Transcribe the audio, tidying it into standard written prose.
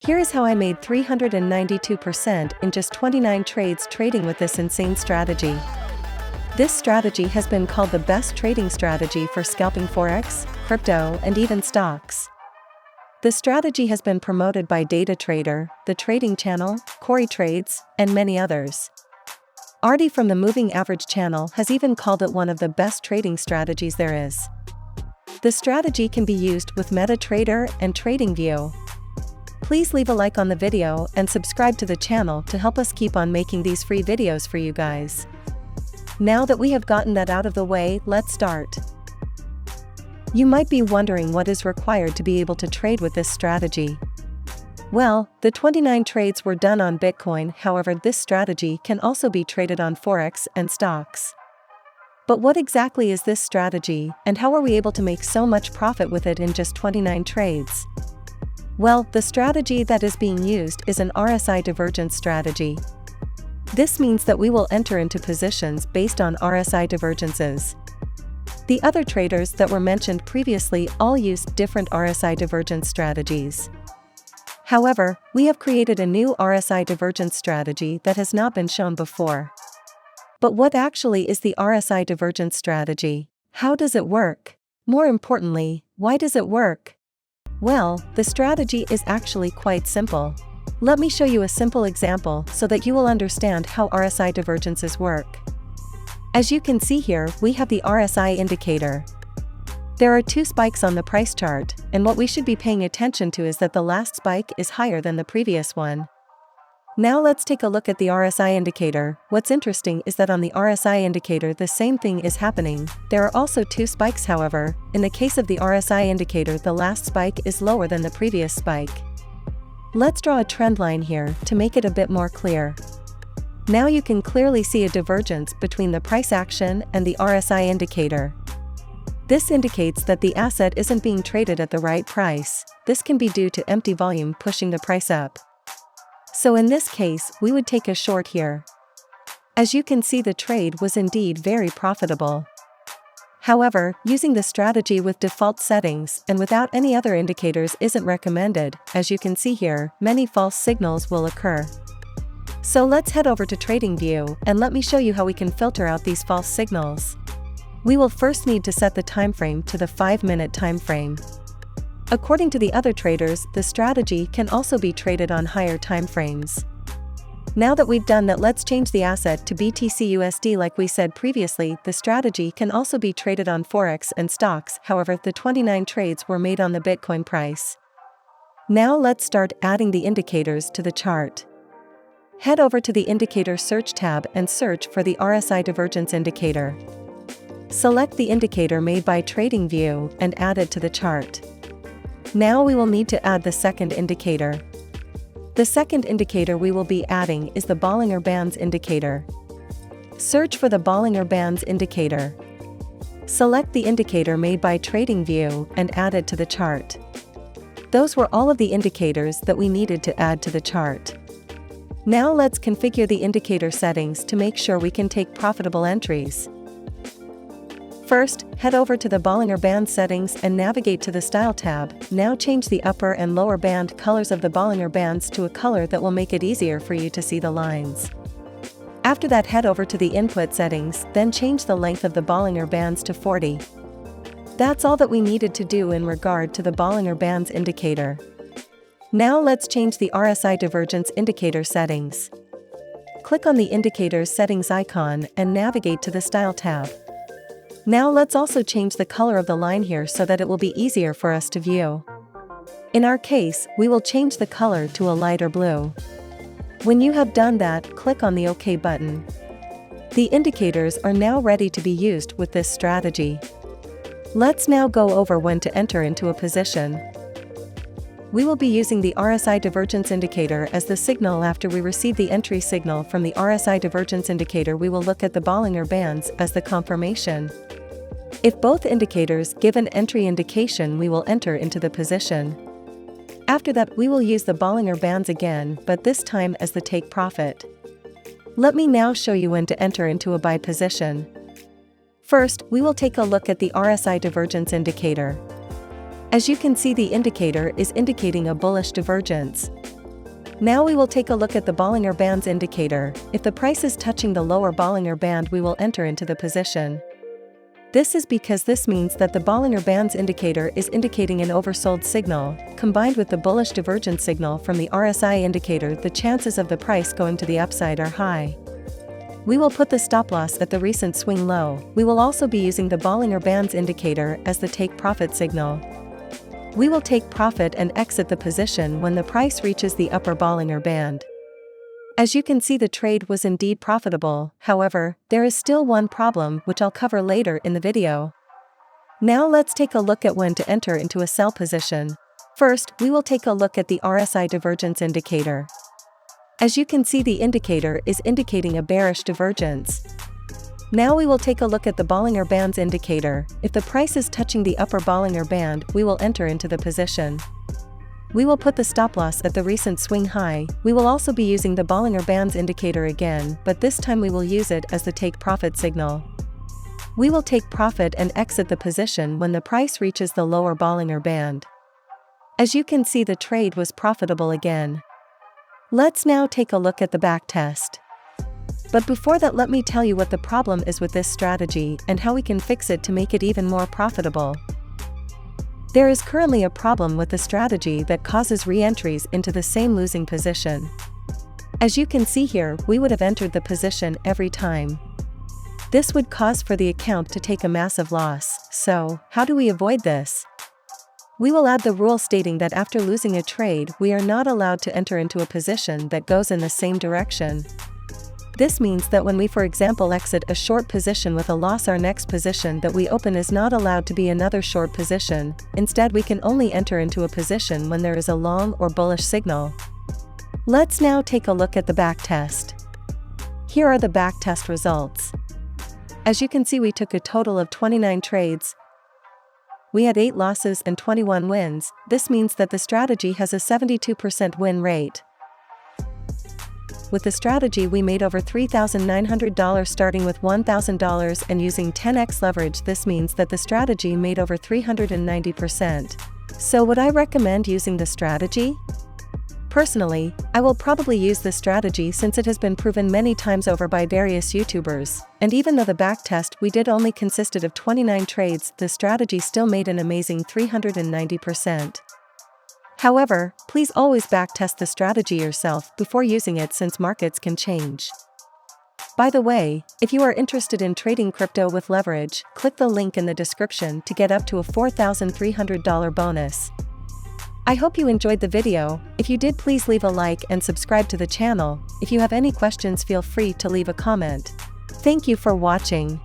Here is how I made 392% in just 29 trades trading with this insane strategy. This strategy has been called the best trading strategy for scalping Forex, crypto, and even stocks. The strategy has been promoted by Metatrader, the Trading Channel, Corey Trades, and many others. Artie from the Moving Average channel has even called it one of the best trading strategies there is. The strategy can be used with Metatrader and TradingView. Please leave a like on the video and subscribe to the channel to help us keep on making these free videos for you guys. Now that we have gotten that out of the way, let's start. You might be wondering what is required to be able to trade with this strategy. Well, the 29 trades were done on Bitcoin, however this strategy can also be traded on Forex and stocks. But what exactly is this strategy, and how are we able to make so much profit with it in just 29 trades? Well, the strategy that is being used is an RSI divergence strategy. This means that we will enter into positions based on RSI divergences. The other traders that were mentioned previously all used different RSI divergence strategies. However, we have created a new RSI divergence strategy that has not been shown before. But what actually is the RSI divergence strategy? How does it work? More importantly, why does it work? Well, the strategy is actually quite simple. Let me show you a simple example so that you will understand how RSI divergences work. As you can see here, we have the RSI indicator. There are two spikes on the price chart, and what we should be paying attention to is that the last spike is higher than the previous one. Now let's take a look at the RSI indicator. What's interesting is that on the RSI indicator the same thing is happening. There are also two spikes, however. In the case of the RSI indicator, the last spike is lower than the previous spike. Let's draw a trend line here to make it a bit more clear. Now you can clearly see a divergence between the price action and the RSI indicator. This indicates that the asset isn't being traded at the right price. This can be due to empty volume pushing the price up. So in this case, we would take a short here. As you can see, the trade was indeed very profitable. However, using the strategy with default settings and without any other indicators isn't recommended. As you can see here, many false signals will occur. So let's head over to TradingView and let me show you how we can filter out these false signals. We will first need to set the time frame to the 5-minute time frame. According to the other traders, the strategy can also be traded on higher time frames. Now that we've done that, let's change the asset to BTC/USD. Like we said previously, the strategy can also be traded on Forex and stocks. However, the 29 trades were made on the Bitcoin price. Now let's start adding the indicators to the chart. Head over to the indicator search tab and search for the RSI divergence indicator. Select the indicator made by TradingView and add it to the chart. Now we will need to add the second indicator. The second indicator we will be adding is the Bollinger Bands indicator. Search for the Bollinger Bands indicator. Select the indicator made by TradingView and add it to the chart. Those were all of the indicators that we needed to add to the chart. Now let's configure the indicator settings to make sure we can take profitable entries. First, head over to the Bollinger Band settings and navigate to the Style tab. Now change the upper and lower band colors of the Bollinger Bands to a color that will make it easier for you to see the lines. After that, head over to the Input settings, then change the length of the Bollinger Bands to 40. That's all that we needed to do in regard to the Bollinger Bands indicator. Now let's change the RSI divergence indicator settings. Click on the Indicators settings icon and navigate to the Style tab. Now let's also change the color of the line here so that it will be easier for us to view. In our case, we will change the color to a lighter blue. When you have done that, click on the OK button. The indicators are now ready to be used with this strategy. Let's now go over when to enter into a position. We will be using the RSI divergence indicator as the signal. After we receive the entry signal from the RSI divergence indicator, we will look at the Bollinger Bands as the confirmation. If both indicators give an entry indication, we will enter into the position. After that, we will use the Bollinger Bands again, but this time as the take profit. Let me now show you when to enter into a buy position. First, we will take a look at the RSI divergence indicator. As you can see, the indicator is indicating a bullish divergence. Now we will take a look at the Bollinger Bands indicator. If the price is touching the lower Bollinger Band, we will enter into the position. This is because this means that the Bollinger Bands indicator is indicating an oversold signal. Combined with the bullish divergence signal from the RSI indicator, the chances of the price going to the upside are high. We will put the stop loss at the recent swing low. We will also be using the Bollinger Bands indicator as the take profit signal. We will take profit and exit the position when the price reaches the upper Bollinger Band. As you can see, the trade was indeed profitable. However, there is still one problem which I'll cover later in the video. Now let's take a look at when to enter into a sell position. First, we will take a look at the RSI divergence indicator. As you can see, the indicator is indicating a bearish divergence. Now we will take a look at the Bollinger Bands indicator. If the price is touching the upper Bollinger Band, we will enter into the position. We will put the stop loss at the recent swing high. We will also be using the Bollinger Bands indicator again, but this time we will use it as the take profit signal. We will take profit and exit the position when the price reaches the lower Bollinger Band. As you can see, the trade was profitable again. Let's now take a look at the backtest. But before that, let me tell you what the problem is with this strategy and how we can fix it to make it even more profitable. There is currently a problem with the strategy that causes re-entries into the same losing position. As you can see here, we would have entered the position every time. This would cause for the account to take a massive loss. So, how do we avoid this? We will add the rule stating that after losing a trade, we are not allowed to enter into a position that goes in the same direction. This means that when we, for example, exit a short position with a loss, our next position that we open is not allowed to be another short position. Instead, we can only enter into a position when there is a long or bullish signal. Let's now take a look at the backtest. Here are the backtest results. As you can see, we took a total of 29 trades. We had 8 losses and 21 wins. This means that the strategy has a 72% win rate. With the strategy, we made over $3,900 starting with $1,000 and using 10x leverage. This means that the strategy made over 390%. So would I recommend using the strategy? Personally, I will probably use this strategy since it has been proven many times over by various YouTubers. And even though the backtest we did only consisted of 29 trades, the strategy still made an amazing 390%. However, please always backtest the strategy yourself before using it since markets can change. By the way, if you are interested in trading crypto with leverage, click the link in the description to get up to a $4,300 bonus. I hope you enjoyed the video. If you did, please leave a like and subscribe to the channel. If you have any questions, feel free to leave a comment. Thank you for watching.